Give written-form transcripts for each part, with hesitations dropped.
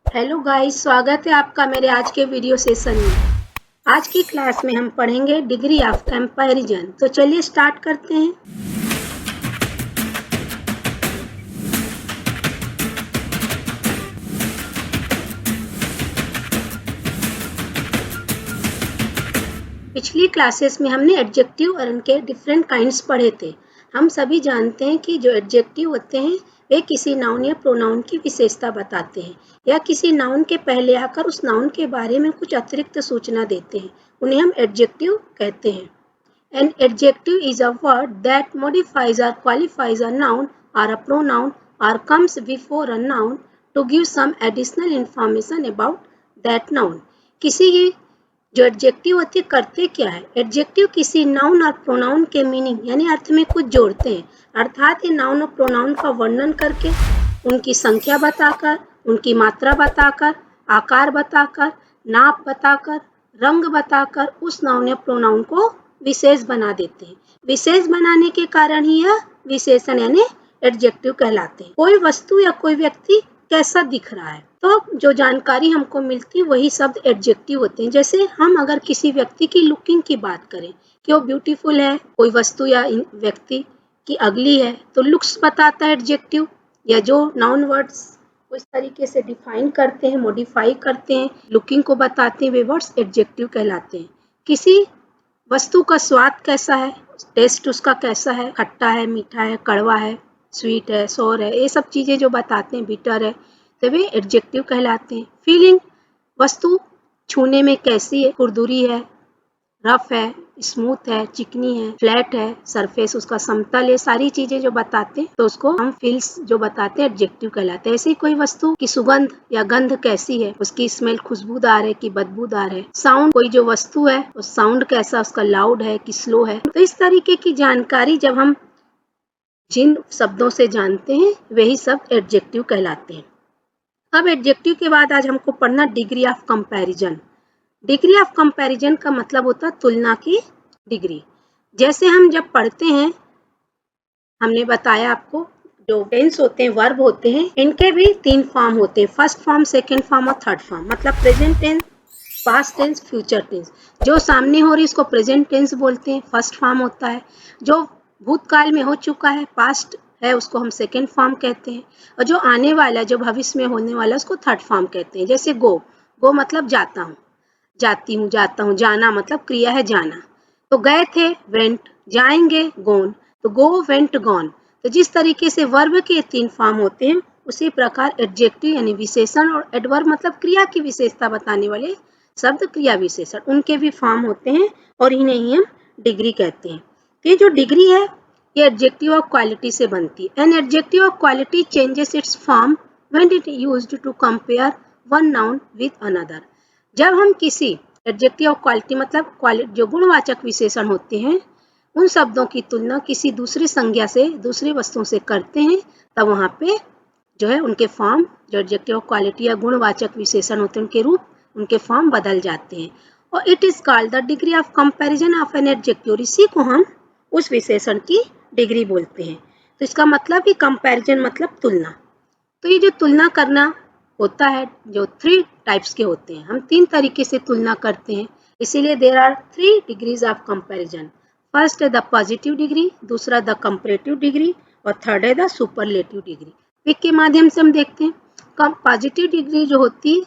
Hello guys, स्वागत है आपका मेरे आज के वीडियो सेशन में। आज की क्लास में हम पढ़ेंगे डिग्री ऑफ कंपैरिजन। तो चलिए स्टार्ट करते हैं। पिछली क्लासेस में हमने एडजेक्टिव और उनके डिफरेंट काइंड्स पढ़े थे। हम सभी जानते हैं कि जो एडजेक्टिव होते हैं वे किसी नाउन या प्रोनाउन की विशेषता बताते हैं या किसी नाउन के पहले आकर उस नाउन के बारे में कुछ अतिरिक्त सूचना देते हैं। उन्हें हम एडजेक्टिव कहते हैं। An adjective is a word that modifies or qualifies a noun or a pronoun or comes before a noun to give some additional information about that noun. किसी जो एडजेक्टिव होती है करते क्या है? एडजेक्टिव किसी नाउन और प्रोनाउन के मीनिंग यानी अर्थ में कुछ जोड़ते हैं। अर्थात ये नाउन और प्रोनाउन का वर्णन करके, उनकी संख्या बताकर, उनकी मात्रा बताकर, आकार बताकर, नाप बताकर, रंग बताकर उस नाउन या प्रोनाउन को विशेष बना देते हैं। विशेष बनाने के कारण ही यह विशेषण यानी एडजेक्टिव कहलाते हैं। कोई वस्तु या कोई व्यक्ति कैसा दिख रहा है, तो जो जानकारी हमको मिलती है वही शब्द एडजेक्टिव होते हैं। जैसे हम अगर किसी व्यक्ति की लुकिंग की बात करें कि वो ब्यूटीफुल है, कोई वस्तु या व्यक्ति की अगली है, तो लुक्स बताता है एडजेक्टिव। या जो नाउन वर्ड्स उस तरीके से डिफाइन करते हैं, मॉडिफाई करते हैं, लुकिंग को बताते हैं, वे वर्ड्स एडजेक्टिव कहलाते हैं। किसी वस्तु का स्वाद कैसा है, टेस्ट उसका कैसा है, खट्टा है, मीठा है, कड़वा है, स्वीट है, सोर है, ये सब चीज़ें जो बताते हैं, बिटर है, तो वे एडजेक्टिव कहलाते हैं। फीलिंग, वस्तु छूने में कैसी है, खुरदुरी है, रफ है, स्मूथ है, चिकनी है, फ्लैट है, सरफेस उसका समतल है, सारी चीजें जो बताते हैं तो उसको हम फील्स जो बताते हैं एडजेक्टिव कहलाते हैं। ऐसे ही कोई वस्तु की सुगंध या गंध कैसी है, उसकी स्मेल खुशबूदार है कि बदबूदार है। साउंड, कोई जो वस्तु है उस साउंड कैसा, उसका लाउड है कि स्लो है। तो इस तरीके की जानकारी जब हम जिन शब्दों से जानते हैं वही सब एडजेक्टिव कहलाते हैं। अब एडजेक्टिव के बाद आज हमको पढ़ना degree of comparison. Degree of comparison का मतलब होता है तुलना की डिग्री। जैसे हम जब पढ़ते हैं, हमने बताया आपको जो टेंस होते हैं, वर्ब होते हैं, इनके भी 3 फॉर्म होते हैं, फर्स्ट फॉर्म, सेकंड फॉर्म और थर्ड फॉर्म। मतलब present tense, past tense, future tense. जो सामने हो रही इसको प्रेजेंट टेंस बोलते हैं, फर्स्ट फॉर्म होता है। जो भूतकाल में हो चुका है, पास्ट है, उसको हम सेकंड फॉर्म कहते हैं। और जो आने वाला, जो भविष्य में होने वाला, उसको थर्ड फॉर्म कहते हैं। जैसे गो, गो मतलब जाता हूँ, जाती हूँ, जाता हूँ। जाना मतलब क्रिया है जाना। तो गए थे, वेंट। जाएंगे, गोन। तो गो, वेंट, गॉन। तो जिस तरीके से वर्ब के 3 फॉर्म होते हैं, उसी प्रकार एडजेक्टिव यानी विशेषण और एडवर्ब मतलब क्रिया की विशेषता बताने वाले शब्द क्रिया विशेषण, उनके भी फॉर्म होते हैं और इन्हें ही हम डिग्री कहते हैं। तो ये जो डिग्री है ये एडजेक्टिव ऑफ क्वालिटी से बनती है। An adjective of quality changes its form when it used to compare one noun with another. जब हम किसी एडजेक्टिव ऑफ क्वालिटी मतलब जो गुणवाचक विशेषण होते हैं, उन शब्दों की तुलना किसी दूसरी संज्ञा से, दूसरी वस्तुओं से करते हैं, तब वहाँ पे जो है उनके फॉर्म, जो एडजेक्टिव ऑफ क्वालिटी या गुणवाचक विशेषण होते हैं, उनके रूप, उनके फॉर्म बदल जाते हैं। और it is called the degree of comparison of an adjective. इसी को हम उस विशेषण की डिग्री बोलते हैं। तो इसका मतलब ही कंपैरिजन मतलब तुलना। तो ये जो तुलना करना होता है, जो 3 टाइप्स के होते हैं, हम 3 तरीके से तुलना करते हैं। इसीलिए there are 3 degrees of comparison. First है द पॉजिटिव डिग्री, दूसरा द कंपैरेटिव डिग्री और थर्ड है द सुपरलेटिव डिग्री। पिक के माध्यम से हम देखते हैं। पॉजिटिव डिग्री जो होती है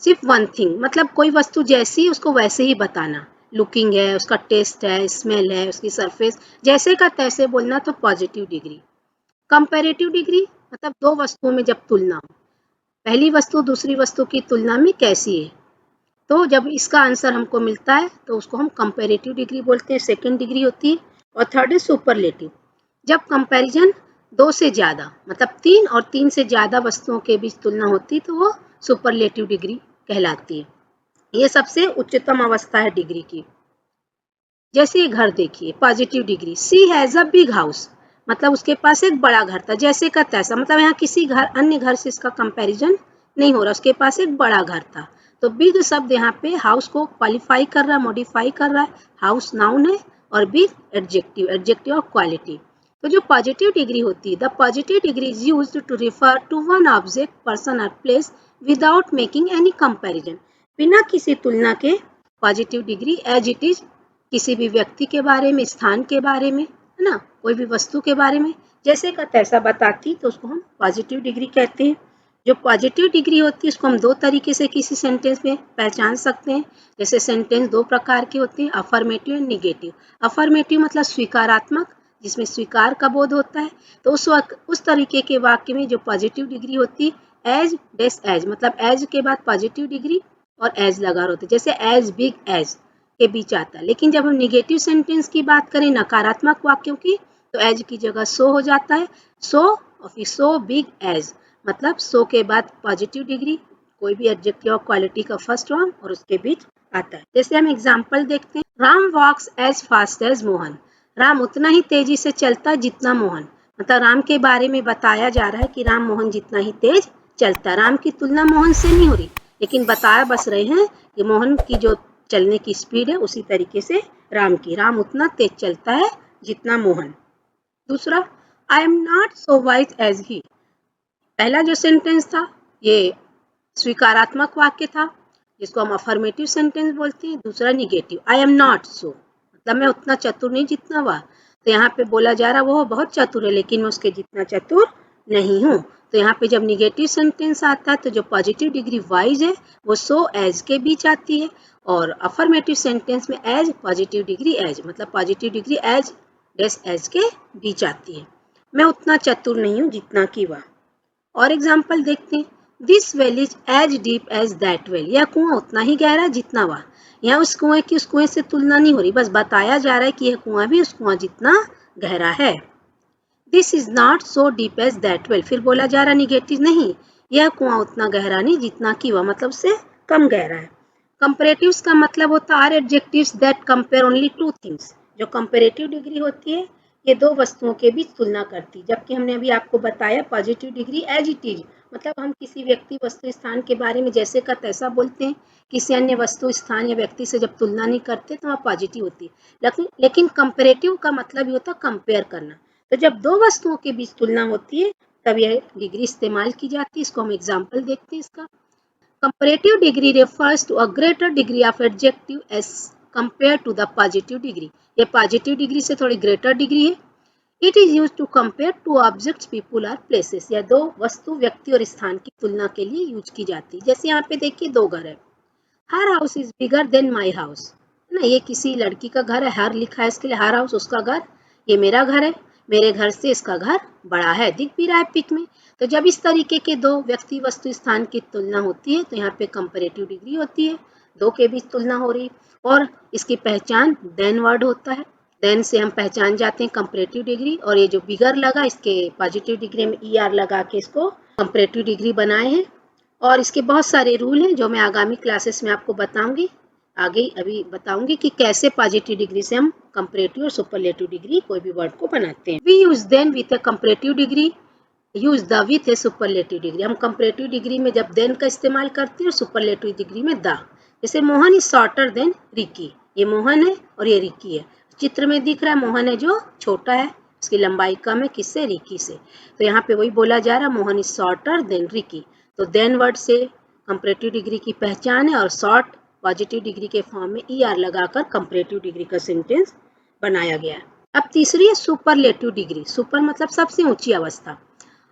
सिर्फ वन थिंग, मतलब कोई वस्तु जैसी उसको वैसे ही बताना। लुकिंग है, उसका टेस्ट है, स्मेल है, उसकी सरफेस, जैसे का तैसे बोलना, तो पॉजिटिव डिग्री। कंपैरेटिव डिग्री मतलब 2 वस्तुओं में जब तुलना हो, पहली वस्तु दूसरी वस्तु की तुलना में कैसी है, तो जब इसका आंसर हमको मिलता है तो उसको हम कंपैरेटिव डिग्री बोलते हैं, सेकंड डिग्री होती है। और थर्ड है सुपरलेटिव, जब कंपैरिजन 2 से ज़्यादा मतलब 3 और 3 से ज़्यादा वस्तुओं के बीच तुलना होती है, तो वो सुपरलेटिव डिग्री कहलाती है। ये सबसे उच्चतम अवस्था है डिग्री की। जैसे ये घर देखिए, positive degree, she has a big house, मतलब उसके पास एक बड़ा घर था, जैसे का तैसा, मतलब यहाँ किसी घर, अन्य घर से इसका कंपैरिजन नहीं हो रहा, उसके पास एक बड़ा घर था। तो बिग शब्द यहाँ पे हाउस को क्वालिफाई कर रहा है, मॉडिफाई कर रहा है। हाउस नाउन है और big adjective, adjective of quality. तो जो पॉजिटिव डिग्री होती है, the positive degree is used to refer to one object, person और place without making any comparison. बिना किसी तुलना के positive degree as it is किसी भी व्यक्ति के बारे में, स्थान के बारे में, है ना, कोई भी वस्तु के बारे में जैसे का तैसा बताती, तो उसको हम पॉजिटिव डिग्री कहते हैं। जो पॉजिटिव डिग्री होती है उसको हम दो तरीके से किसी सेंटेंस में पहचान सकते हैं। जैसे सेंटेंस दो प्रकार के होते हैं, अफर्मेटिव एंड निगेटिव। अफर्मेटिव मतलब स्वीकारात्मक, जिसमें स्वीकार का बोध होता है। तो उस तरीके के वाक्य में जो पॉजिटिव डिग्री होती है, एज डेस एज, मतलब एज के बाद पॉजिटिव डिग्री और एज लगा होता है, जैसे एज बिग एज के बीच आता है। लेकिन जब हम निगेटिव सेंटेंस की बात करें, नकारात्मक वाक्यों की, तो एज की जगह सो हो जाता है, सो और फिर सो बिग एज, मतलब सो के बाद पॉजिटिव डिग्री, कोई भी एडजेक्टिव ऑफ क्वालिटी का फर्स्ट फॉर्म और उसके बीच आता है। जैसे हम एग्जांपल देखते हैं, Ram walks as fast as Mohan. Ram उतना ही तेजी से चलता है जितना मोहन, मतलब राम के बारे में बताया जा रहा है कि राम मोहन जितना ही तेज चलता है। राम की तुलना मोहन से नहीं हो रही, लेकिन बताया बस रहे हैं कि मोहन की जो चलने की स्पीड है उसी तरीके से राम उतना तेज चलता है जितना मोहन। दूसरा, I am not so wise as he. पहला जो सेंटेंस था ये स्वीकारात्मक वाक्य था, जिसको हम अफर्मेटिव सेंटेंस बोलते हैं। दूसरा निगेटिव, आई एम नॉट सो, मतलब मैं उतना चतुर नहीं जितना वह। तो यहाँ पे बोला जा रहा वो बहुत चतुर है, लेकिन मैं उसके जितना चतुर नहीं हूँ। तो यहाँ पे जब निगेटिव सेंटेंस आता है तो जो पॉजिटिव डिग्री वाइज है वो सो एज के बीच आती है, और अफर्मेटिव सेंटेंस में एज पॉजिटिव डिग्री एज, मतलब positive degree as dash as के बीच आती है। मैं उतना चतुर नहीं हूँ जितना कि वह। और एग्जाम्पल देखते हैं, this well is as deep as that well. यह कुआं उतना ही गहरा जितना वह। यहाँ उस कुएं की उस कुएं से तुलना नहीं हो रही, बस बताया जा रहा है कि यह कुआं भी उस कुआं जितना गहरा है। This is not so deep as that well, फिर बोला जा रहा निगेटिव नहीं, यह कुआं उतना गहरा नहीं जितना कि वह, मतलब उससे कम गहरा है। कंपैरेटिव्स का मतलब होता है adjectives that compare only two things. जो कंपैरेटिव डिग्री होती है ये दो वस्तुओं के बीच तुलना करती, जबकि हमने अभी आपको बताया positive degree as it is, मतलब हम किसी व्यक्ति वस्तु स्थान के बारे में जैसे का तैसा बोलते हैं। किसी अन्य वस्तु स्थान या व्यक्ति से जब तुलना नहीं करते तो वह पॉजिटिव होती है। लेकिन कंपैरेटिव का मतलब ये होता है कंपेयर करना। तो जब दो वस्तुओं के बीच तुलना होती है तब यह डिग्री इस्तेमाल की जाती है। इसको हम एग्जाम्पल देखते हैं इसका। Comparative degree refers to a greater degree of adjective as compared to the positive degree. ये positive degree से थोड़ी greater degree है। It is used to compare two objects, people or places. यह दो वस्तु, व्यक्ति और स्थान की तुलना के लिए यूज की जाती है। जैसे यहाँ पे देखिए दो घर है, her house is bigger than my house, है ना, ये किसी लड़की का घर है, हर लिखा है इसके लिए, हर हाउस उसका घर, ये मेरा घर है, मेरे घर से इसका घर बड़ा है, दिख भी रहा है पिक में। तो जब इस तरीके के दो व्यक्ति वस्तु स्थान की तुलना होती है तो यहाँ पे कंपैरेटिव डिग्री होती है, दो के बीच तुलना हो रही, और इसकी पहचान देन वर्ड होता है। देन से हम पहचान जाते हैं कंपैरेटिव डिग्री, और ये जो बिगर लगा इसके पॉजिटिव डिग्री में ER लगा के इसको कंपैरेटिव डिग्री बनाए हैं। और इसके बहुत सारे रूल हैं जो मैं आगामी क्लासेस में आपको बताऊंगी। आगे अभी बताऊंगी कि कैसे पॉजिटिव डिग्री से हम कंपैरेटिव और सुपरलेटिव डिग्री कोई भी वर्ड को बनाते हैं। We use than with a comparative degree, use the with a superlative degree. हम कंपैरेटिव डिग्री में जब देन का इस्तेमाल करते हैं और सुपरलेटिव डिग्री में द। जैसे Mohan is shorter than Ricky, ये मोहन है और ये रिकी है। चित्र में दिख रहा है मोहन है जो छोटा है, उसकी लंबाई कम है किससे, रिकी से। तो यहाँ पे वही बोला जा रहा है Mohan is shorter than Ricky. तो देन वर्ड से कंपैरेटिव डिग्री की पहचान है, और शॉर्ट पॉजिटिव डिग्री के फॉर्म में ER लगाकर कंपैरेटिव डिग्री का सेंटेंस बनाया गया है। अब तीसरी है सुपरलेटिव डिग्री। सुपर मतलब सबसे ऊंची अवस्था।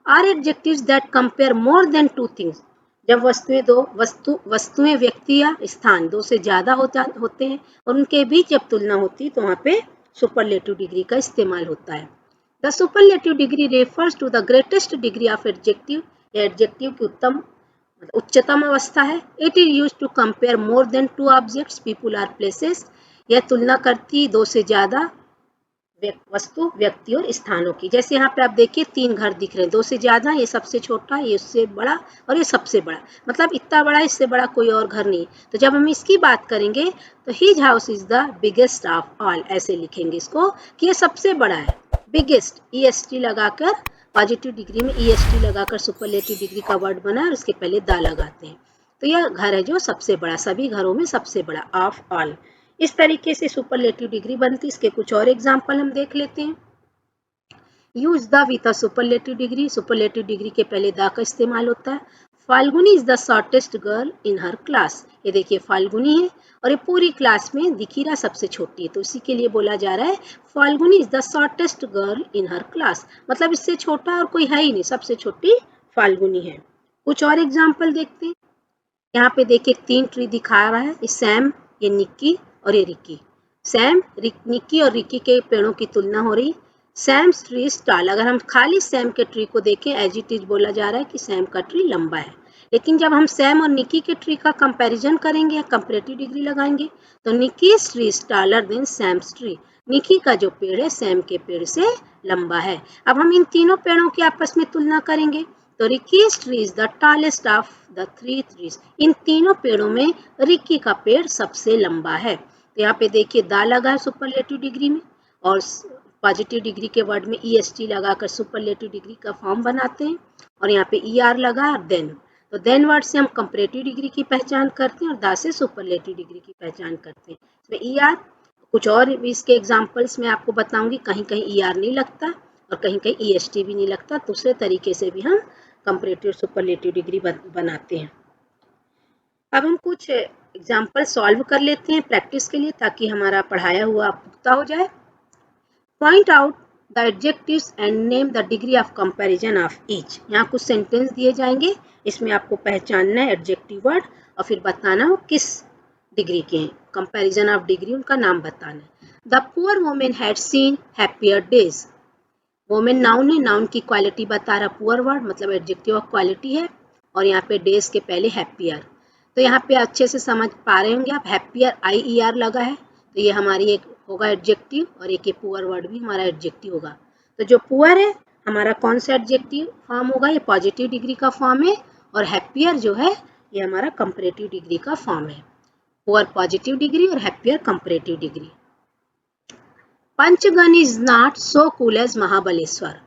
Are adjectives that compare more than two things. जब वस्तुएं व्यक्ति या स्थान दो से ज्यादा होते हैं और उनके बीच जब तुलना होती है तो वहाँ पे सुपरलेटिव डिग्री का इस्तेमाल होता है। The superlative degree refers to the greatest degree of adjective. Adjective की उच्चतम अवस्था है। It is use to compare more than two objects, people और प्लेसेस। यह तुलना करती दो से ज्यादा वस्तु, व्यक्ति और स्थानों की। जैसे यहाँ पे आप देखिए तीन घर दिख रहे हैं, दो से ज्यादा, ये सबसे छोटा, ये उससे बड़ा और ये सबसे बड़ा, मतलब इतना बड़ा, इससे बड़ा कोई और घर नहीं। तो जब हम इसकी बात करेंगे तो his house is the biggest of all, ऐसे लिखेंगे इसको कि ये सबसे बड़ा है। बिगेस्ट EST लगाकर, पॉजिटिव डिग्री में EST लगाकर सुपरलेटिव डिग्री का वर्ड बना और उसके पहले द लगाते हैं। तो यह घर है जो सबसे बड़ा, सभी घरों में सबसे बड़ा, ऑफ ऑल। इस तरीके से सुपरलेटिव डिग्री बनती है। इसके कुछ और एग्जाम्पल हम देख लेते हैं। Use the with a superlative degree, superlative degree के पहले द का इस्तेमाल होता है। Falguni is the shortest girl in her class, ये देखिए फाल्गुनी है और ये पूरी क्लास में दिखीरा सबसे छोटी है, तो इसी के लिए बोला जा रहा है Falguni is the shortest girl in her class, मतलब इससे छोटा और कोई है ही नहीं, सबसे छोटी फाल्गुनी है। कुछ और एग्जाम्पल देखते हैं। यहाँ पे देखिए 3 ट्री दिखा रहा है, ये सैम, ये निक्की और ये रिक्की। सैम, निक्की और रिक्की के पेड़ों की तुलना हो रही। सैम्स ट्री इज टॉल, अगर हम खाली सैम के ट्री को देखें एज इट इज बोला जा रहा है कि सैम का ट्री लंबा है, लेकिन जब हम सैम और निक्की के ट्री का कंपैरिजन करेंगे या कंपैरेटिव डिग्री लगाएंगे तो Nikki's tree is taller than Sam's tree, Nikki का जो पेड़ है सैम के पेड़ से लंबा है। अब हम इन तीनों पेड़ों की आपस में तुलना करेंगे तो Ricky's tree is the tallest of the 3 trees, इन तीनों पेड़ों में रिक्की का पेड़ सबसे लंबा है। तो यहाँ पे देखिए दा लगा है सुपरलेटिव डिग्री में, और पॉजिटिव डिग्री के वर्ड में EST लगाकर सुपरलेटिव डिग्री का फॉर्म बनाते हैं, और यहाँ पे ER लगा और देन, तो देन वर्ड से हम कंपैरेटिव डिग्री की पहचान करते हैं और दा से सुपरलेटिव डिग्री की पहचान करते हैं। इसमें ER, कुछ और इसके एग्जाम्पल्स में आपको बताऊंगी, कहीं कहीं ER नहीं लगता और कहीं कहीं EST भी नहीं लगता, दूसरे तरीके से भी हम कंपैरेटिव सुपरलेटिव डिग्री बनाते हैं। अब हम कुछ एग्जाम्पल सॉल्व कर लेते हैं प्रैक्टिस के लिए, ताकि हमारा पढ़ाया हुआ पुख्ता हो जाए। Point out the adjectives and name the degree of comparison of each, यहाँ कुछ सेंटेंस दिए जाएंगे, इसमें आपको पहचानना है एडजेक्टिव वर्ड और फिर बताना हो किस डिग्री के हैं, कंपैरिजन ऑफ डिग्री उनका नाम बताना है। The poor women had seen happier days, women noun है, नाउन की क्वालिटी बता रहा, पुअर वर्ड मतलब एडजेक्टिव ऑफ क्वालिटी है, और यहाँ पे डेज के पहले हैप्पियर, तो यहाँ पे अच्छे से समझ पा रहे होंगे आप, हैप्पियर IER लगा है, तो ये हमारी एक होगा एडजेक्टिव और एक ये पुअर वर्ड भी हमारा एडजेक्टिव होगा। तो जो पुअर है हमारा कौन सा एडजेक्टिव फॉर्म होगा, ये पॉजिटिव डिग्री का फॉर्म है, और हैप्पियर जो है ये हमारा कंपैरेटिव डिग्री का फॉर्म है। पुअर पॉजिटिव डिग्री और happier comparative degree. Panchgani is not so cool as Mahabaleshwar,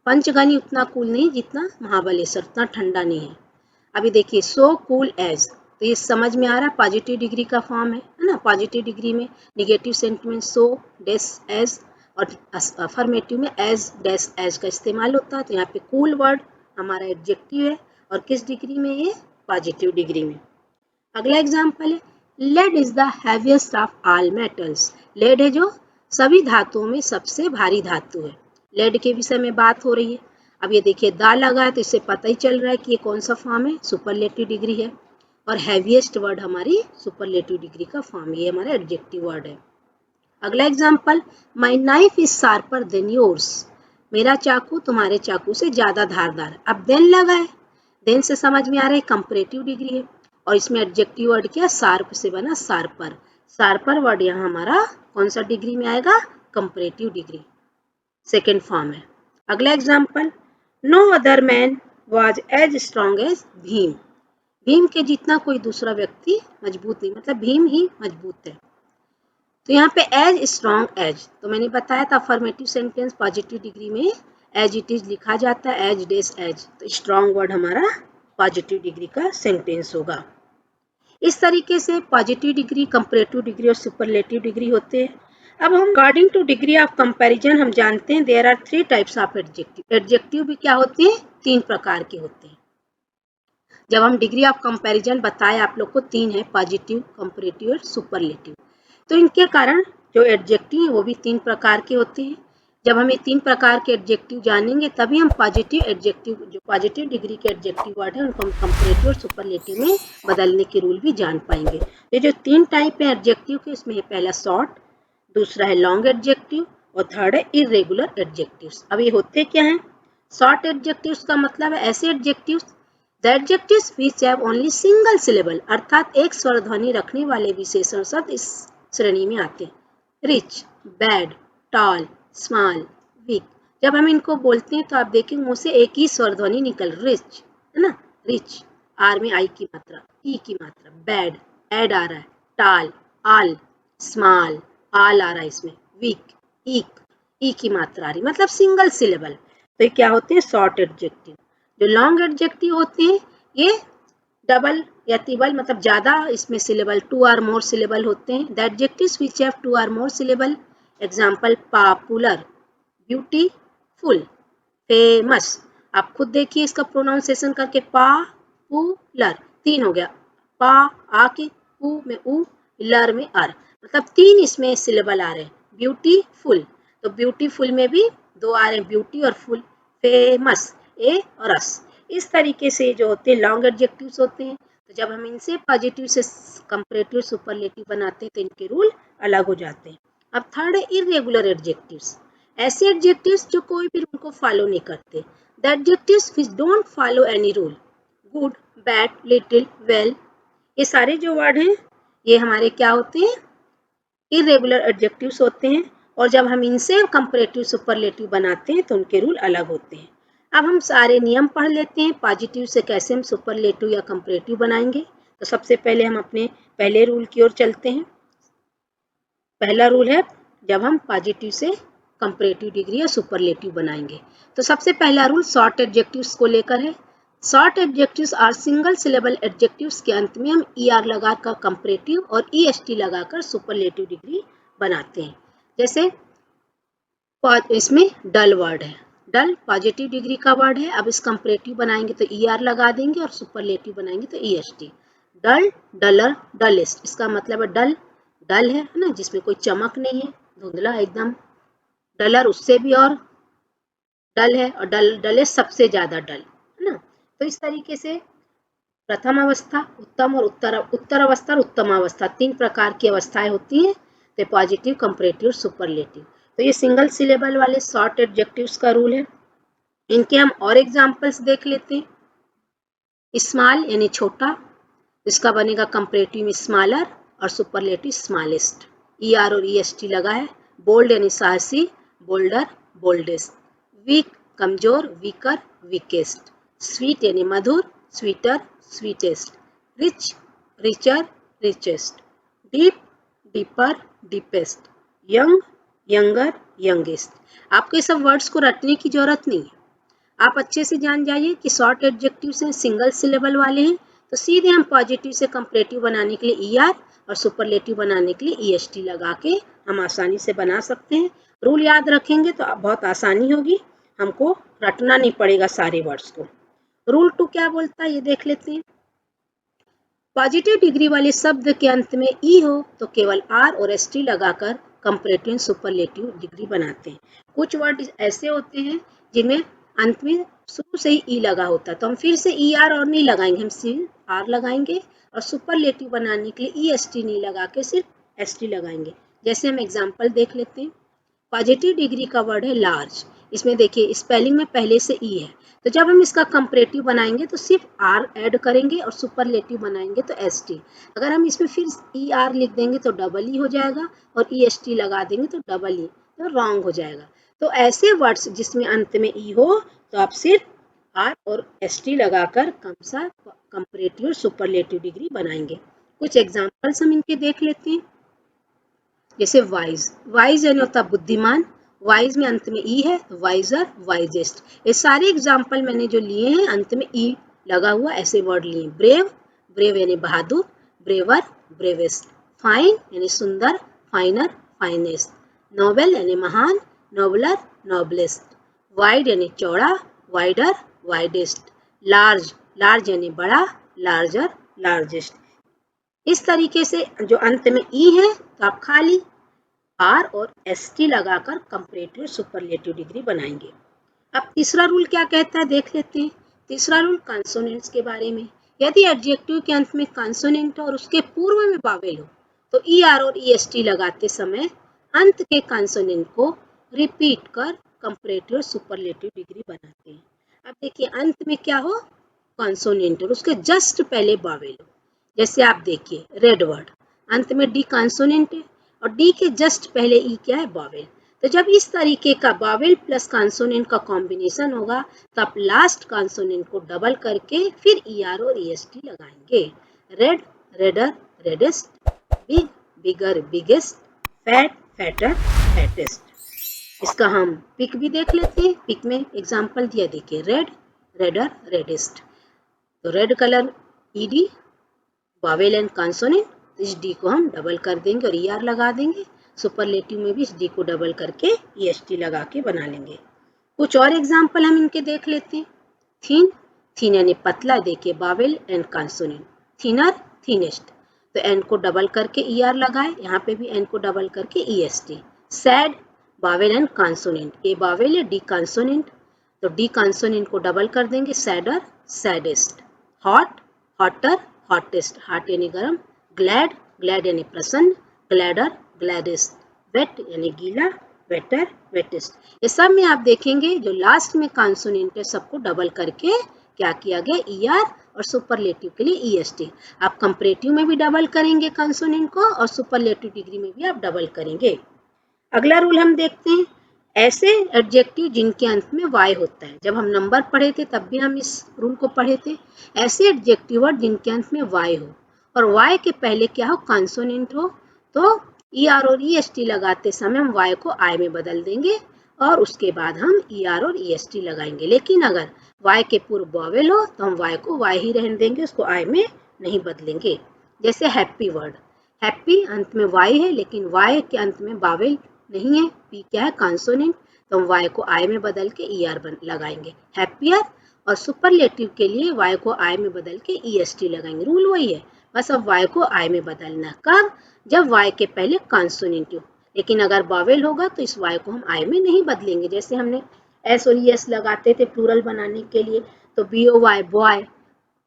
Panchgani उतना कूल नहीं जितना महाबलेश्वर, उतना ठंडा नहीं है। अभी देखिए सो कूल एज, तो ये समझ में आ रहा है पॉजिटिव डिग्री का फॉर्म है ना, पॉजिटिव डिग्री में negative sentence so dash as, और अफर्मेटिव में एज डैश एज का इस्तेमाल होता है, तो यहाँ पे कूल वर्ड हमारा एडजेक्टिव है, और किस डिग्री में, ये पॉजिटिव डिग्री में। अगला एग्जाम्पल है lead is the heaviest of all metals, lead है जो सभी धातुओं में सबसे भारी धातु है, लेड के विषय में बात हो रही है। अब ये देखिए दा लगा है तो इससे पता ही चल रहा है कि ये कौन सा फॉर्म है, सुपरलेटिव डिग्री है, और हैवीएस्ट वर्ड हमारी सुपरलेटिव डिग्री का फॉर्म, ये हमारा एडजेक्टिव वर्ड है। अगला example my knife is sharper than yours, मेरा चाकू तुम्हारे चाकू से ज्यादा धारदार है। अब देन लगा है, देन से समझ में आ रहा है कंपैरेटिव डिग्री है, और इसमें एडजेक्टिव वर्ड क्या, शार्प से बना शार्पर, शार्पर वर्ड यहाँ हमारा कौन सा डिग्री में आएगा, कंपैरेटिव डिग्री, सेकेंड फॉर्म है। अगला example no other man was as strong as Bhim, Bhim के जितना कोई दूसरा व्यक्ति मजबूत नहीं, मतलब भीम ही मजबूत है। तो यहाँ पे एज स्ट्रॉन्ग एज, तो मैंने बताया था अफर्मेटिव सेंटेंस पॉजिटिव डिग्री में एज इट इज लिखा जाता है, एज डेस एज, तो स्ट्रॉन्ग वर्ड हमारा पॉजिटिव डिग्री का सेंटेंस होगा। इस तरीके से पॉजिटिव डिग्री, कंपैरेटिव डिग्री और सुपरलेटिव डिग्री होते हैं। अब हम according to degree of comparison हम जानते हैं there are 3 types of adjective, adjective भी क्या होते हैं, 3 प्रकार के होते हैं। जब हम डिग्री ऑफ कंपैरिजन बताए आप लोग को 3 है, पॉजिटिव, कंपैरेटिव और सुपरलेटिव, तो इनके कारण जो एडजेक्टिव है वो भी 3 प्रकार के होते हैं। जब हम ये 3 प्रकार के एडजेक्टिव जानेंगे तभी हम पॉजिटिव एडजेक्टिव, जो पॉजिटिव डिग्री के एडजेक्टिव वर्ड है उनको हम कंपैरेटिव और सुपरलेटिव में बदलने के रूल भी जान पाएंगे। ये जो 3 टाइप है एडजेक्टिव के, इसमें पहला शॉर्ट, दूसरा है लॉन्ग एडजेक्टिव और थर्ड है इरेगुलर एडजेक्टिव्स। अब ये होते क्या हैं, शॉर्ट एडजेक्टिव्स का मतलब है ऐसे adjectives the adjectives which have only single syllable, अर्थात एक स्वर ध्वनि रखने वाले विशेषण शब्द इस श्रेणी में आते हैं। Rich, bad, tall, small, weak, जब हम इनको बोलते हैं तो आप देखेंगे मुंह से एक ही स्वर ध्वनि निकल, रिच है ना, रिच, आर में आई की मात्रा, ई की मात्रा, बैड, एड आ रहा है, टाल, आल, स्मॉल, आल आ रहा है इसमें, वीक, ईक, ई की मात्रा आ रही, मतलब सिंगल सिलेबल। तो ये क्या होते हैं, शॉर्ट एडजेक्टिव। जो लॉन्ग एडजेक्टिव होते हैं ये डबल या ट्रिपल, मतलब ज्यादा इसमें सिलेबल, 2 और मोर सिलेबल होते हैं। द एडजेक्टिव्स व्हिच हैव 2 और more syllable, example popular, beautiful, famous. आप खुद देखिए इसका प्रोनाउंसिएशन करके, पॉपुलर, 3 हो गया, पा आ के, पू में ऊ, लर में अर, मतलब 3 इसमें सिलेबल आ रहे हैं। ब्यूटीफुल, तो ब्यूटीफुल में भी 2 आ रहे हैं, ब्यूटी और फुल। फेमस, ए और अस। इस तरीके से जो होते हैं लॉन्ग एडजेक्टिव्स होते हैं, तो जब हम इनसे पॉजिटिव से कंपैरेटिव सुपरलेटिव बनाते हैं तो इनके रूल अलग हो जाते हैं। अब थर्ड है इर्रेगुलर एडजेक्टिव्स, ऐसे एडजेक्टिव्स जो कोई भी रूल को फॉलो नहीं करते। The adjectives which don't follow any rule, good, bad, little, well, ये सारे जो वर्ड हैं ये हमारे क्या होते हैं, इरेगुलर एडजेक्टिव्स होते हैं। और जब हम इनसे कंपैरेटिव सुपरलेटिव बनाते हैं तो उनके रूल अलग होते हैं। अब हम सारे नियम पढ़ लेते हैं, पॉजिटिव से कैसे हम सुपरलेटिव या कंपैरेटिव बनाएंगे। तो सबसे पहले हम अपने पहले रूल की ओर चलते हैं। पहला रूल है जब हम पॉजिटिव से कंपैरेटिव डिग्री या सुपरलेटिव बनाएंगे, तो सबसे पहला रूल शॉर्ट एडजेक्टिव्स को लेकर है। शॉर्ट एडजेक्टिव्स और सिंगल सिलेबल एडजेक्टिव्स के अंत में हम ER लगाकर कंपैरेटिव और EST लगाकर सुपरलेटिव डिग्री बनाते हैं। जैसे इसमें डल वर्ड है, डल पॉजिटिव डिग्री का वर्ड है। अब इस कंपैरेटिव बनाएंगे तो ER लगा देंगे और सुपरलेटिव बनाएंगे तो EST। डल, डलर, डलेस्ट, इसका मतलब है डल, डल है ना, जिसमें कोई चमक नहीं है, धुंधला एकदम। डलर उससे भी और डल है, और डलेस्ट सबसे ज्यादा डल है ना। तो इस तरीके से प्रथम अवस्था, उत्तम और उत्तर अवस्था और उत्तम अवस्था, 3 प्रकार की अवस्थाएं होती हैं। तो पॉजिटिव, कंपैरेटिव, सुपरलेटिव। तो ये सिंगल सिलेबल वाले शॉर्ट एडजेक्टिव्स का रूल है। इनके हम और एग्जांपल्स देख लेते हैं। स्मॉल यानी छोटा, इसका बनेगा कंपैरेटिव में स्मॉलर और सुपरलेटिव स्मॉलेस्ट, ER और EST लगा है। बोल्ड यानी साहसी, बोल्डर, बोल्डेस्ट। वीक कमजोर, वीकर, वीकेस्ट। स्वीट यानी मधुर, sweeter, sweetest. Rich, richer, richest. Deep, deeper, deepest. Young, younger, youngest. आपको ये सब वर्ड्स को रटने की जरूरत नहीं है, आप अच्छे से जान जाइए कि शॉर्ट एडजेक्टिव्स हैं, सिंगल सिलेबल वाले हैं, तो सीधे हम पॉजिटिव से कंपैरेटिव बनाने के लिए ER और सुपरलेटिव बनाने के लिए EST लगा के हम आसानी से बना सकते हैं। रूल याद रखेंगे तो बहुत आसानी होगी, हमको रटना नहीं पड़ेगा सारे वर्ड्स को। रूल 2 क्या बोलता है ये देख लेते हैं। पॉजिटिव डिग्री वाले शब्द के अंत में E हो तो केवल R और ST लगाकर कंपैरेटिव सुपरलेटिव डिग्री बनाते हैं। कुछ वर्ड ऐसे होते हैं जिनमें अंत में शुरू से ही E लगा होता है, तो हम फिर से ER और नहीं लगाएंगे, हम सिर्फ R लगाएंगे, और सुपरलेटिव बनाने के लिए EST नहीं लगा के सिर्फ ST लगाएंगे। जैसे हम एग्जाम्पल देख लेते हैं। पॉजिटिव डिग्री का वर्ड है लार्ज, इसमें देखिए स्पेलिंग में पहले से E है, तो जब हम इसका कंपैरेटिव बनाएंगे तो सिर्फ R ऐड करेंगे और सुपरलेटिव बनाएंगे तो ST। अगर हम इसमें फिर ER लिख देंगे तो डबल E हो जाएगा, और EST लगा देंगे तो डबल E, तो रॉन्ग हो जाएगा। तो ऐसे वर्ड्स जिसमें अंत में E हो तो आप सिर्फ R और ST लगाकर कंपैरेटिव और सुपरलेटिव डिग्री बनाएंगे। कुछ एग्जाम्पल्स हम इनके देख लेते हैं। जैसे वाइज, वाइज यानी होता है बुद्धिमान, वाइज में अंत में ई है तो वाइजर, वाइजेस्ट। ये सारे एग्जाम्पल मैंने जो लिए हैं अंत में ई लगा हुआ ऐसे वर्ड लिए। ब्रेव, ब्रेव यानी बहादुर, ब्रेवर, ब्रेवेस्ट। फाइन यानी सुंदर, फाइनर, फाइनेस्ट। नोबेल यानी महान, नोबलर, नोबलेस्ट। वाइड यानी चौड़ा, वाइडर, वाइडेस्ट। लार्ज, लार्ज यानी बड़ा, लार्जर, लार्जेस्ट। इस तरीके से जो अंत में ई है तो आप खाली R और ST लगाकर कंपैरेटिव सुपरलेटिव डिग्री बनाएंगे। अब तीसरा रूल क्या कहता है देख लेते हैं। तीसरा रूल कॉन्सोनेंट्स के बारे में। यदि एडजेक्टिव के अंत में कॉन्सोनेंट और उसके पूर्व में वावेल हो तो ER और EST लगाते समय अंत के कॉन्सोनेंट को रिपीट कर कंपैरेटिव सुपरलेटिव डिग्री बनाते हैं। अब देखिए अंत में क्या हो, कॉन्सोनेंट और उसके जस्ट पहले वावेल हो। जैसे आप देखिए रेड वर्ड, अंत में डी कॉन्सोनेंट है और डी के जस्ट पहले ई क्या है, वावेल। तो जब इस तरीके का वावेल प्लस कॉन्सोनेंट का कॉम्बिनेशन होगा तो आप लास्ट कॉन्सोनेंट को डबल करके फिर ER और EST लगाएंगे। Red, redder, reddest. Big, bigger, biggest. Fat, fatter, fattest. इसका हम पिक भी देख लेते हैं। पिक में एग्जाम्पल दिया देखिए, रेड, रेडर, रेडेस्ट। तो red colour ED, Wavell and consonant, इस डी को हम डबल कर देंगे और ER लगा देंगे। सुपरलेटिव में भी इस डी को डबल करके EST लगा के बना लेंगे। कुछ और एग्जाम्पल हम इनके देख लेते हैं। थीन, थीन यानी पतला, देखिए bowel and consonant, thinner, thinnest, तो एन को डबल करके ER लगाए, यहाँ पे भी एन को डबल करके EST। Sad, bowel and consonant, A bowel है, डी कॉन्सोनेंट, तो डी कॉन्सोनेंट को डबल कर देंगे, sadder, saddest. Hot, hotter, hottest, hot यानी गर्म, ग्लैड, ग्लैड यानी प्रसन्न, ग्लैडर, ग्लैडेस्ट, वेट यानी गीला, वेटर, वेटेस्ट। ये सब में आप देखेंगे जो लास्ट में कॉन्सोनेंट है सबको डबल करके क्या किया गया, ER, और सुपरलेटिव के लिए EST। आप कंपैरेटिव में भी डबल करेंगे कॉन्सोनेंट को और सुपरलेटिव डिग्री में भी आप डबल करेंगे। अगला रूल हम देखते हैं, ऐसे एडजेक्टिव जिनके अंत में वाई होता है। जब हम नंबर पढ़े थे तब भी हम इस रूल को पढ़े थे। ऐसे एडजेक्टिव वर्ड जिनके अंत में वाई हो और वाई के पहले क्या हो, कॉन्सोनेंट हो, तो ER और EST लगाते समय हम वाई को आई में बदल देंगे और उसके बाद हम ER और EST लगाएंगे। लेकिन अगर वाई के पूर्व वावेल हो तो हम वाई को वाई ही रहने देंगे, उसको आई में नहीं बदलेंगे। जैसे हैप्पी वर्ड, हैप्पी अंत में वाई है लेकिन वाई के अंत में वावेल नहीं है, पी क्या है, कॉन्सोनेंट, तो हम वाई को आई में बदल के ER लगाएंगे, हैप्पियर। और सुपरलेटिव के लिए वाई को आई में बदल के EST लगाएंगे। रूल वही है, बस अब वाई को आई में बदलना। कब, जब वाई के पहले कॉन्सोनेंट हो। लेकिन अगर वावेल होगा तो इस वाई को हम आई में नहीं बदलेंगे। जैसे हमने एस और ES लगाते थे प्लूरल बनाने के लिए, तो BOY बॉय,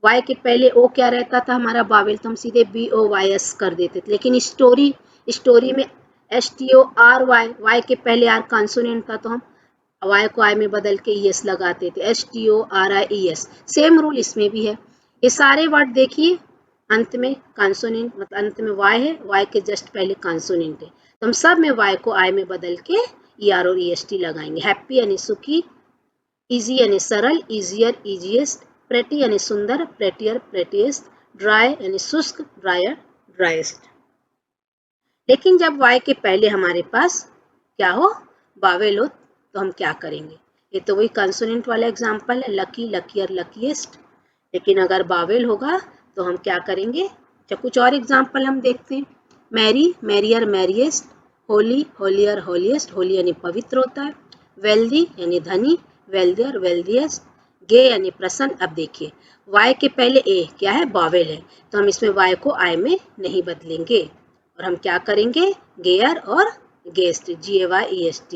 वाई के पहले ओ क्या रहता था हमारा वावेल, तो हम सीधे BOYS कर देते थे। लेकिन स्टोरी, स्टोरी में STORY, वाई के पहले आर कॉन्सोनेंट था तो हम वाई को आई में बदल के ES लगाते थे, STORIES। सेम रूल इसमें भी है। ये सारे वर्ड देखिए अंत में कॉन्सोनेंट, मतलब अंत में वाई है, वाई के जस्ट पहले कॉन्सोनेंट है, तो हम सब में वाई को आई में बदल के ER और EST लगाएंगे। हैप्पी यानी सुखी, इजी यानी सरल, इजियर, इजीएस्ट, प्रेटी यानी सुंदर, प्रेटियर, प्रेटीएस्ट, ड्राई यानी शुष्क, ड्रायर, ड्राइस्ट। लेकिन जब वाई के पहले हमारे पास क्या हो, वावेल हो, तो हम क्या करेंगे। ये तो वही कॉन्सोनेंट वाला एग्जांपल है, लकी, लकियर, लकीएस्ट। लेकिन अगर वावेल होगा तो हम क्या करेंगे। जब कुछ और एग्जांपल हम देखते हैं, merry, merrier, merriest, holy, holier, holiest, holy यानी पवित्र होता है, वेल्दी यानी धनी, वेल्दियर, वेल्दिएस्ट, गे यानी प्रसन्न। अब देखिए वाई के पहले ए क्या है, वावेल है, तो हम इसमें वाई को आई में नहीं बदलेंगे और हम क्या करेंगे, गेयर और gayest, GAYEST,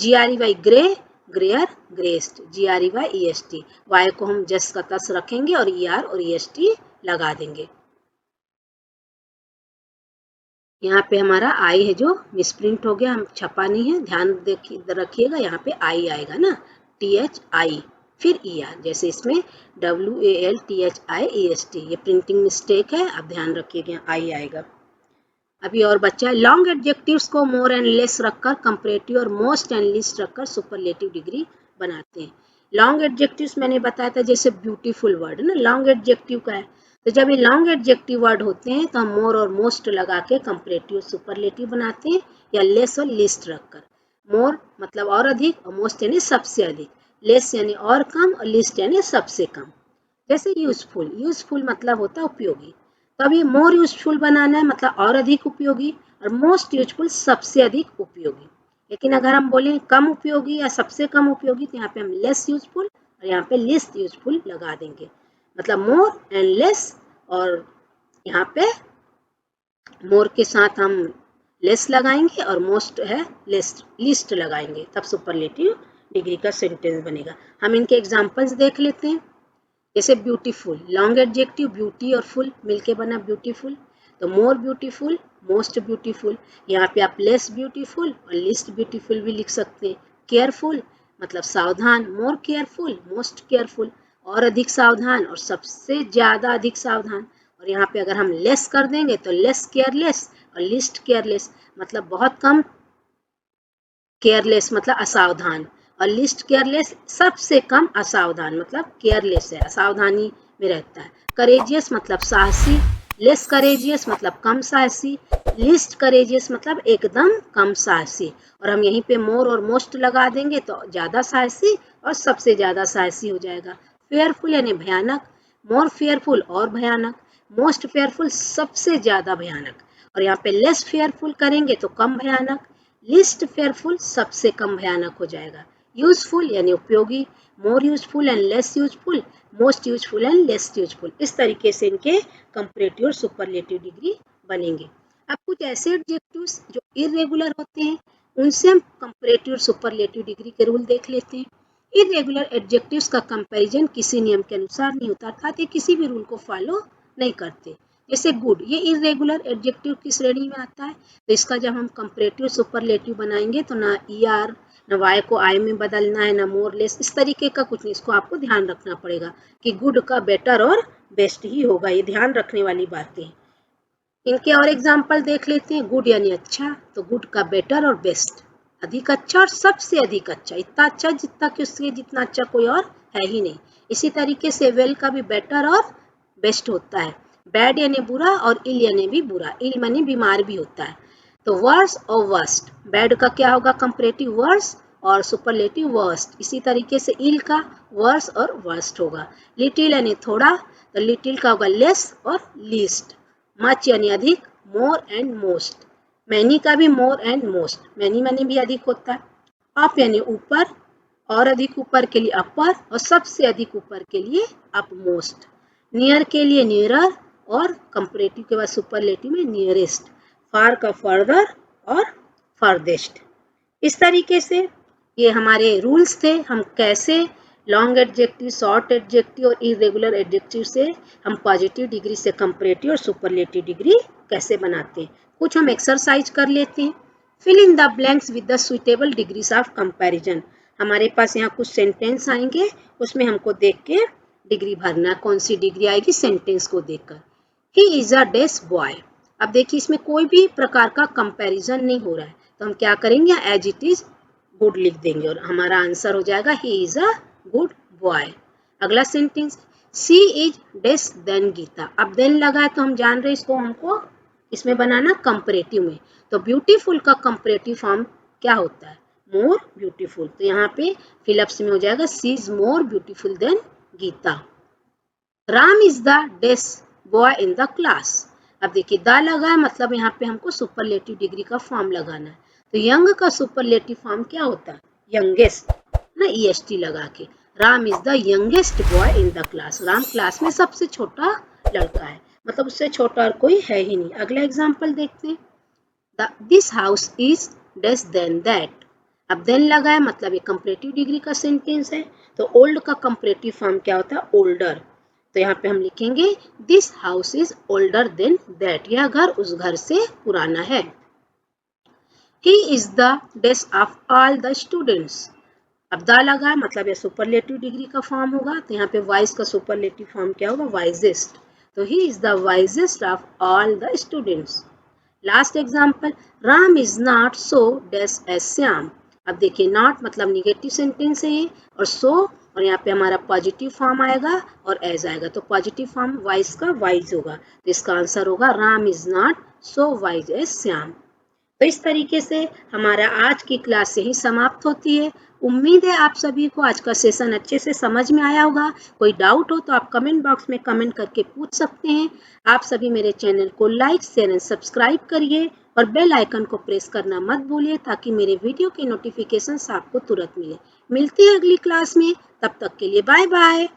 GREY grey, greyer, greyest, GREYEST। Y को हम जस का तस रखेंगे और ER और EST लगा देंगे। यहाँ पे हमारा आई है जो मिसप्रिंट हो गया, हम छपा नहीं है, ध्यान रखिएगा, यहाँ पे आई आएगा ना, THI फिर ER, जैसे इसमें WALTHIEST, ये प्रिंटिंग मिस्टेक है, आप ध्यान रखिएगा, आई आएगा। अभी और बच्चा है, लॉन्ग एडजेक्टिव्स को मोर एंड लेस रखकर कंपैरेटिव और मोस्ट एंड लीस्ट रखकर सुपरलेटिव डिग्री बनाते हैं। लॉन्ग एडजेक्टिव्स मैंने बताया था, जैसे ब्यूटीफुल वर्ड है ना, लॉन्ग एडजेक्टिव का है, तो जब ये लॉन्ग एडजेक्टिव वर्ड होते हैं तो हम मोर और मोस्ट लगा के कंपैरेटिव सुपरलेटिव बनाते हैं, या लेस और लिस्ट रखकर। मोर मतलब और अधिक, और मोस्ट यानी सबसे अधिक, लेस यानी और कम, और लिस्ट यानी सबसे कम। जैसे यूजफुल, यूजफुल मतलब होता है उपयोगी, तो अब ये मोर यूजफुल बनाना है, मतलब और अधिक उपयोगी, और मोस्ट यूजफुल सबसे अधिक उपयोगी। लेकिन अगर हम बोलें कम उपयोगी या सबसे कम उपयोगी, तो यहाँ पे हम लेस यूजफुल और यहाँ पे लिस्ट यूजफुल लगा देंगे, मतलब मोर एंड लेस, और यहाँ पे मोर के साथ हम लेस लगाएंगे और मोस्ट है लिस्ट लगाएंगे, तब सुपरलेटिव डिग्री का सेंटेंस बनेगा। हम इनके एग्जाम्पल्स देख लेते हैं। जैसे ब्यूटीफुल, लॉन्ग एडजेक्टिव ब्यूटी और फुल मिलके बना ब्यूटीफुल, तो मोर ब्यूटीफुल, मोस्ट ब्यूटीफुल। यहाँ पे आप लेस ब्यूटीफुल और लिस्ट ब्यूटीफुल भी लिख सकते हैं। केयरफुल मतलब सावधान, मोर केयरफुल, मोस्ट केयरफुल, और अधिक सावधान और सबसे ज्यादा अधिक सावधान। और यहाँ पे अगर हम लेस कर देंगे तो लेस केयरलेस और लिस्ट केयरलेस, मतलब बहुत कम, केयरलेस मतलब असावधान, और लिस्ट केयरलेस सबसे कम असावधान, मतलब केयरलेस है, असावधानी में रहता है। करेजियस मतलब साहसी, लेस करेजियस मतलब कम साहसी, लिस्ट करेजियस मतलब एकदम कम साहसी। और हम यहीं पे मोर और मोस्ट लगा देंगे तो ज्यादा साहसी और सबसे ज्यादा साहसी हो जाएगा। फेयरफुल यानी भयानक, मोर फेयरफुल और भयानक, मोस्ट फेयरफुल सबसे ज्यादा भयानक, और यहाँ पे लेस फेयरफुल करेंगे तो कम भयानक, लिस्ट फेयरफुल सबसे कम भयानक हो जाएगा। यूजफुल यानी उपयोगी, more useful and less useful, most useful and less useful. इस तरीके से इनके कंपैरेटिव और सुपरलेटिव डिग्री बनेंगे। अब कुछ ऐसे एडजेक्टिव्स जो इरेगुलर होते हैं उनसे हम कंपैरेटिव और सुपरलेटिव डिग्री के रूल देख लेते हैं। इरेगुलर एडजेक्टिव्स का कंपैरिजन किसी नियम के अनुसार नहीं होता, अर्थात ये किसी भी रूल को फॉलो नहीं करते। जैसे गुड, ये इरेगुलर एडजेक्टिव की श्रेणी में आता है, तो इसका जब हम कंपैरेटिव सुपरलेटिव बनाएंगे तो ना ईआर, ना वाई को आई में बदलना है, ना मोर लेस, इस तरीके का कुछ नहीं। इसको आपको ध्यान रखना पड़ेगा कि गुड का बेटर और बेस्ट ही होगा, ये ध्यान रखने वाली बातें। इनके और एग्जाम्पल देख लेते हैं। गुड यानी अच्छा, तो गुड का बेटर और बेस्ट, अधिक अच्छा और सबसे अधिक अच्छा, इतना अच्छा जितना कि उससे जितना अच्छा कोई और है ही नहीं। इसी तरीके से वेल का भी बेटर और बेस्ट होता है। बैड यानी बुरा और इल यानी भी बुरा, इल यानी बीमार भी होता है। तो वर्स और वर्स्ट, बैड का क्या होगा कंपैरेटिव वर्स और सुपरलेटिव वर्स्ट। इसी तरीके से इल का वर्स और वर्स्ट होगा। लिटिल यानी थोड़ा, तो लिटिल का होगा लेस और लीस्ट। मच यानी अधिक, मोर एंड मोस्ट। मैनी का भी more and most, many many भी अधिक होता है। अप यानी ऊपर, और अधिक ऊपर के लिए अपर, और सबसे अधिक ऊपर के लिए अप मोस्ट। नियर के लिए नियरर, और कंपैरेटिव के बाद सुपरलेटिव में नियरेस्ट। फार का फर्दर और फर्देस्ट। इस तरीके से ये हमारे रूल्स थे, हम कैसे लॉन्ग एडजेक्टिव, शॉर्ट एडजेक्टिव और इरेगुलर एडजेक्टिव से हम पॉजिटिव डिग्री से कंपैरेटिव और सुपरलेटिव डिग्री कैसे बनाते हैं। कुछ हम एक्सरसाइज कर लेते हैं। Fill in the blanks with the suitable degrees of comparison. हमारे पास यहाँ कुछ सेंटेंस आएंगे, उसमें हमको देख के डिग्री भरना, कौन सी डिग्री आएगी सेंटेंस को देखकर। ही इज अ डेस्क बॉय। अब देखिए इसमें कोई भी प्रकार का कंपैरिजन नहीं हो रहा है, तो हम क्या करेंगे, एज इट इज गुड लिख देंगे और हमारा आंसर हो जाएगा he is a good boy. अगला sentence, she is dash than Geeta. अब देन लगा है तो हम जान रहे इसको हमको इसमें बनाना कंपैरेटिव में। तो ब्यूटीफुल का कंपैरेटिव फॉर्म क्या होता है, मोर ब्यूटीफुल। तो यहाँ पे फिलअप्स में हो जाएगा she is more beautiful than Geeta. Ram is the dash boy in the class. अब देखिए द लगा है, मतलब यहाँ पे हमको सुपरलेटिव डिग्री का फॉर्म लगाना है। तो यंग का सुपरलेटिव फॉर्म क्या होता है, यंगेस्ट ना, EST लगा के। Ram is the youngest boy in the class. Ram class में सबसे छोटा लड़का है, मतलब उससे छोटा और कोई है ही नहीं। अगला एग्जाम्पल देखते हैं। This house is dash than that. अब देन लगा है, मतलब ये कंपैरेटिव डिग्री का सेंटेंस है। तो ओल्ड का कंपैरेटिव फॉर्म क्या होता है, ओल्डर। तो यहाँ पे हम लिखेंगे this house is older than that, यह घर उस घर से पुराना है। ही is the desk of all the students. अब द लगा है, मतलब ये सुपरलेटिव डिग्री का फॉर्म होगा। तो यहाँ पे वाइज का सुपरलेटिव फॉर्म क्या होगा, वाइजेस्ट। तो he is the wisest of all the students. Last example, Ram is not so dash as Shyam. अब देखिए नॉट मतलब निगेटिव सेंटेंस है ये, और सो, और यहाँ पे हमारा पॉजिटिव फॉर्म आएगा और एज आएगा। तो पॉजिटिव फॉर्म वाइज का वाइज होगा, तो इसका आंसर होगा Ram is not so wise as Shyam. तो इस तरीके से हमारा आज की क्लास यही समाप्त होती है। उम्मीद है आप सभी को आज का सेशन अच्छे से समझ में आया होगा। कोई डाउट हो तो आप कमेंट बॉक्स में कमेंट करके पूछ सकते हैं। आप सभी मेरे चैनल को लाइक, शेयर एंड सब्सक्राइब करिए और बेल आइकन को प्रेस करना मत भूलिए, ताकि मेरे वीडियो के नोटिफिकेशंस आपको तुरंत मिले। मिलते हैं अगली क्लास में, तब तक के लिए बाय बाय।